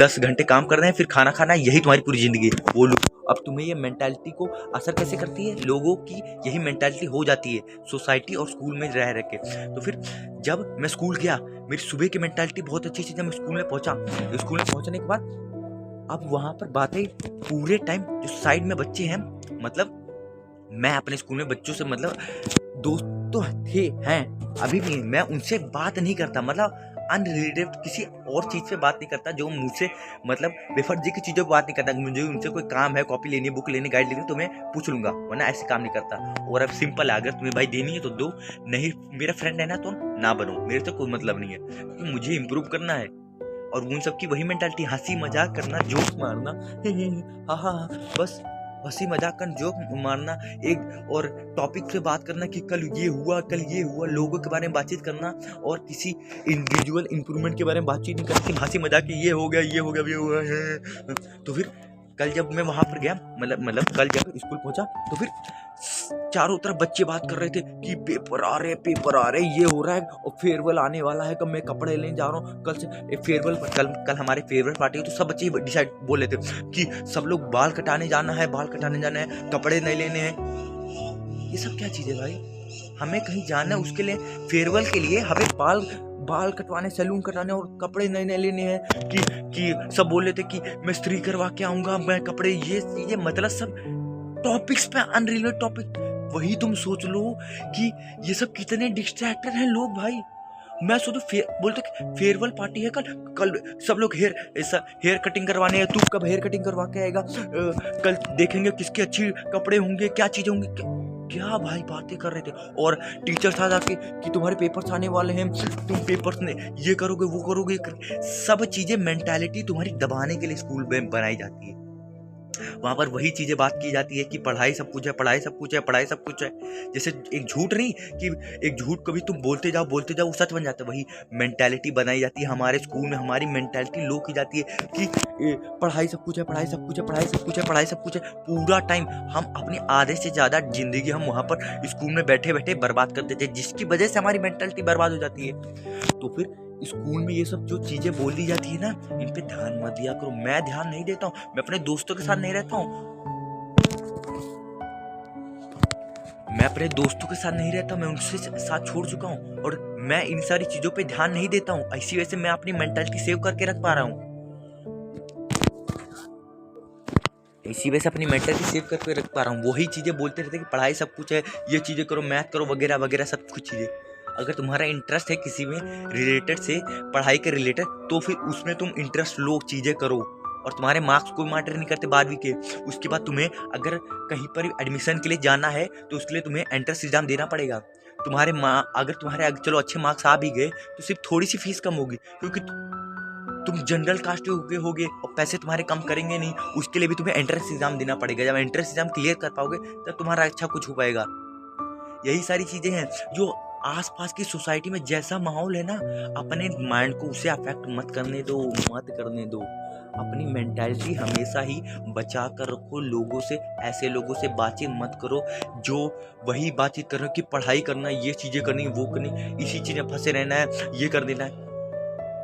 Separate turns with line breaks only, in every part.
10 घंटे काम कर रहे हैं, फिर खाना खाना है, यही तुम्हारी पूरी ज़िंदगी है। बोलो अब तुम्हें ये मेंटालिटी को असर कैसे करती है? लोगों की यही मेंटालिटी हो जाती है सोसाइटी और स्कूल में रह के। तो फिर जब मैं स्कूल गया, मेरी सुबह की मेंटालिटी बहुत अच्छी थी। जब मैं स्कूल में पहुंचा, स्कूल में पहुंचने के बाद अब वहां पर बातें पूरे टाइम जो साइड में बच्चे हैं, मतलब मैं अपने स्कूल में बच्चों से मतलब दोस्त तो थे हैं अभी भी, मैं उनसे बात नहीं करता, मतलब अनरिलेटेड किसी और चीज़ पे बात नहीं करता जो मुझसे मतलब बेफर्जी की चीज़ों पे बात नहीं करता। मुझे उनसे कोई काम है, कॉपी लेनी है, बुक लेनी, गाइड लेनी, तो मैं पूछ लूंगा, वरना ऐसे काम नहीं करता। और अब सिंपल है, अगर तुम्हें भाई देनी है तो दो, नहीं मेरा फ्रेंड है ना तो ना बनो, मेरे से कोई मतलब नहीं है, क्योंकि मुझे इम्प्रूव करना है। और उन सबकी वही मेंटालिटी, हंसी मजाक करना, जोक मारना, हाँ हाँ हाँ, बस हंसी मजाक कर जोक मारना, एक और टॉपिक से बात करना कि कल ये हुआ, कल ये हुआ, लोगों के बारे में बातचीत करना, और किसी इंडिविजुअल इंप्रूवमेंट के बारे में बातचीत नहीं करना, सिर्फ हंसी मजाक की ये हो गया, ये हो गया, ये हुआ है। तो फिर कल जब मैं वहां पर गया, मतलब कल जब स्कूल पहुंचा, तो फिर चारों तरफ बच्चे बात कर रहे थे कि पेपर आ रहे हैं, पेपर आ रहे हैं, ये हो रहा है, और फेयरवेल आने वाला है, कब मैं कपड़े लेने जा रहा हूँ, कल से फेयरवेल, कल हमारे फेयरवेल पार्टी है। तो सब बच्चे डिसाइड बोले थे कि सब लोग बाल कटाने जाना है, बाल कटाने जाना है, कपड़े नहीं लेने हैं। ये सब क्या चीज़ है भाई? हमें कहीं जाना है, उसके लिए फेयरवेल के लिए हमें बाल बाल कटवाने, सैलून कटाने और कपड़े नए नए लेने हैं कि सब बोले थे कि मैं स्त्री करवा के आऊंगा, मैं कपड़े, ये चीजें, मतलब सब टॉपिक्स पे अनरिलेटेड टॉपिक। वही तुम सोच लो कि ये सब कितने डिस्ट्रैक्टेड हैं लोग भाई। मैं सोचो बोलते फेयरवेल पार्टी है कल, कल सब लोग हेयर कटिंग करवाने हैं, तू कब हेयर कटिंग करवा के आएगा, कल देखेंगे किसके अच्छी कपड़े होंगे, क्या चीजें होंगी, क्या भाई बातें कर रहे थे। और टीचर्स आ जाके कि तुम्हारे पेपर्स आने वाले हैं, तुम पेपर्स ने ये करोगे, वो करोगे, सब चीजें मेंटालिटी तुम्हारी दबाने के लिए स्कूल में बनाई जाती है। वहां पर वही चीजें बात की जाती है कि पढ़ाई सब कुछ है, पढ़ाई सब कुछ है, पढ़ाई सब कुछ है। जैसे एक झूठ नहीं कि एक झूठ कभी तुम बोलते जाओ वो सच बन जाता है, वही मेंटालिटी बनाई जाती है हमारे स्कूल में। हमारी मेंटालिटी लो की जाती है कि पढ़ाई सब कुछ है, पढ़ाई सब कुछ है, पढ़ाई सब कुछ है, पढ़ाई सब कुछ है। पूरा टाइम हम अपनी आधे से ज्यादा जिंदगी हम वहां पर स्कूल में बैठे बैठे बर्बाद कर देते हैं, जिसकी वजह से हमारी मेंटालिटी बर्बाद हो जाती है। तो फिर स्कूल में ये सब जो चीजें बोली जाती है ना, इन पे ध्यान मत दिया करो। मैं ध्यान नहीं देता हूँ, मैं अपने दोस्तों के साथ नहीं रहता हूँ, मैं अपने दोस्तों के साथ नहीं रहता, मैं उनसे साथ छोड़ चुका हूँ, और मैं इन सारी चीजों पे ध्यान नहीं देता हूँ। इसी वजह से मैं अपनी मेंटालिटी सेव करके रख पा रहा हूँ, इसी वजह से अपनी मेंटालिटी सेव करके रख पा रहा हूँ। वही चीजें बोलते रहते कि पढ़ाई सब कुछ है, ये चीजें करो, मैथ करो, वगैरह वगैरह सब कुछ चीजें। अगर तुम्हारा इंटरेस्ट है किसी में रिलेटेड से, पढ़ाई के रिलेटेड, तो फिर उसमें तुम इंटरेस्ट लो, चीजें करो। और तुम्हारे मार्क्स कोई मैटर नहीं करते 12वीं के। उसके बाद तुम्हें अगर कहीं पर एडमिशन के लिए जाना है तो उसके लिए तुम्हें एंट्रेंस एग्जाम देना पड़ेगा। अगर तुम्हारे चलो अच्छे मार्क्स आ भी गए तो सिर्फ थोड़ी सी फीस कम होगी, क्योंकि तुम जनरल कास्ट होगे और पैसे तुम्हारे कम करेंगे नहीं। उसके लिए भी तुम्हें एंट्रेंस एग्जाम देना पड़ेगा। जब एंट्रेंस एग्जाम क्लियर कर पाओगे तब तुम्हारा अच्छा कुछ हो पाएगा। यही सारी चीजें हैं जो आसपास की सोसाइटी में जैसा माहौल है ना, अपने माइंड को उसे अफेक्ट मत करने दो, मत करने दो। अपनी मेंटालिटी हमेशा ही बचा कर रखो। लोगों से, ऐसे लोगों से बातचीत मत करो जो वही बातचीत कर रहे हो कि पढ़ाई करना, ये चीजें करनी, वो करनी, इसी चीज में फंसे रहना है, ये कर देना है।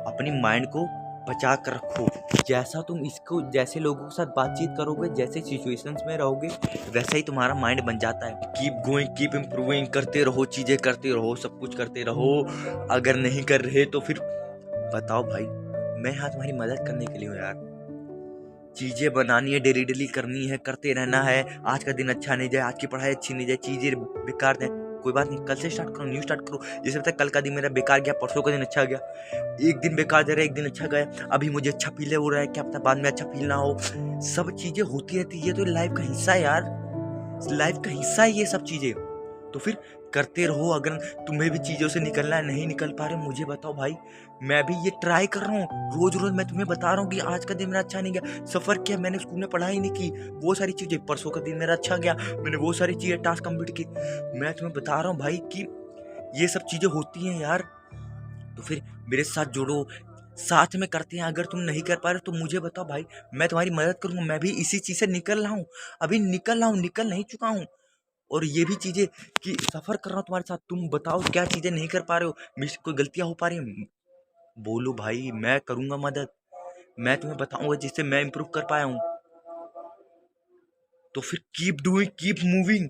अपनी माइंड को बचा कर रखो। जैसा तुम इसको, जैसे लोगों के साथ बातचीत करोगे, जैसे सिचुएशंस में रहोगे, वैसा ही तुम्हारा माइंड बन जाता है। कीप गोइंग, कीप इम्प्रूविंग, करते रहो, चीजें करते रहो, सब कुछ करते रहो। अगर नहीं कर रहे तो फिर बताओ भाई, मैं यहाँ तुम्हारी मदद करने के लिए हूँ यार। चीजें बनानी है, डेली डेली करनी है, करते रहना है। आज का दिन अच्छा नहीं जाए, आज की पढ़ाई अच्छी नहीं जाए, चीजें बेकार जाए, कोई बात नहीं, कल से स्टार्ट करो, न्यू स्टार्ट करो। जैसे पता है कल का दिन मेरा बेकार गया, परसों का दिन अच्छा गया, एक दिन बेकार जा रहा है, एक दिन अच्छा गया। अभी मुझे अच्छा फील हो रहा है, क्या पता बाद में अच्छा फील ना हो। सब चीजें होती रहती है, ये तो लाइफ का हिस्सा है यार, लाइफ का हिस्सा है ये सब चीजें। तो फिर करते रहो। अगर तुम्हें भी चीजों से निकलना है, नहीं निकल पा रहे, मुझे बताओ भाई, मैं भी ये ट्राई कर रहा हूँ। रोज रोज मैं तुम्हें बता रहा हूँ कि आज का दिन मेरा अच्छा नहीं गया, सफर किया मैंने, स्कूल में पढ़ाई नहीं की, वो सारी चीजें। परसों का दिन मेरा अच्छा गया, मैंने वो सारी चीजें टास्क कंप्लीट की। मैं तुम्हें बता रहा हूँ भाई कि ये सब चीजें होती हैं यार। तो फिर मेरे साथ जुड़ो, साथ में करते हैं। अगर तुम नहीं कर पा रहे तो मुझे बताओ भाई, मैं तुम्हारी मदद करूंगा। मैं भी इसी चीज से निकल रहा हूँ, अभी निकल रहा हूँ, निकल नहीं चुका हूँ। और ये भी चीजें कि सफर कर रहा हूँ तुम्हारे साथ। तुम बताओ क्या चीजें नहीं कर पा रहे हो, मुझसे कोई गलतियां हो पा रही हैं, बोलो भाई, मैं करूंगा मदद। मैं तुम्हें बताऊंगा जिससे मैं इम्प्रूव कर पाया हूँ। तो फिर कीप डूइंग, कीप मूविंग,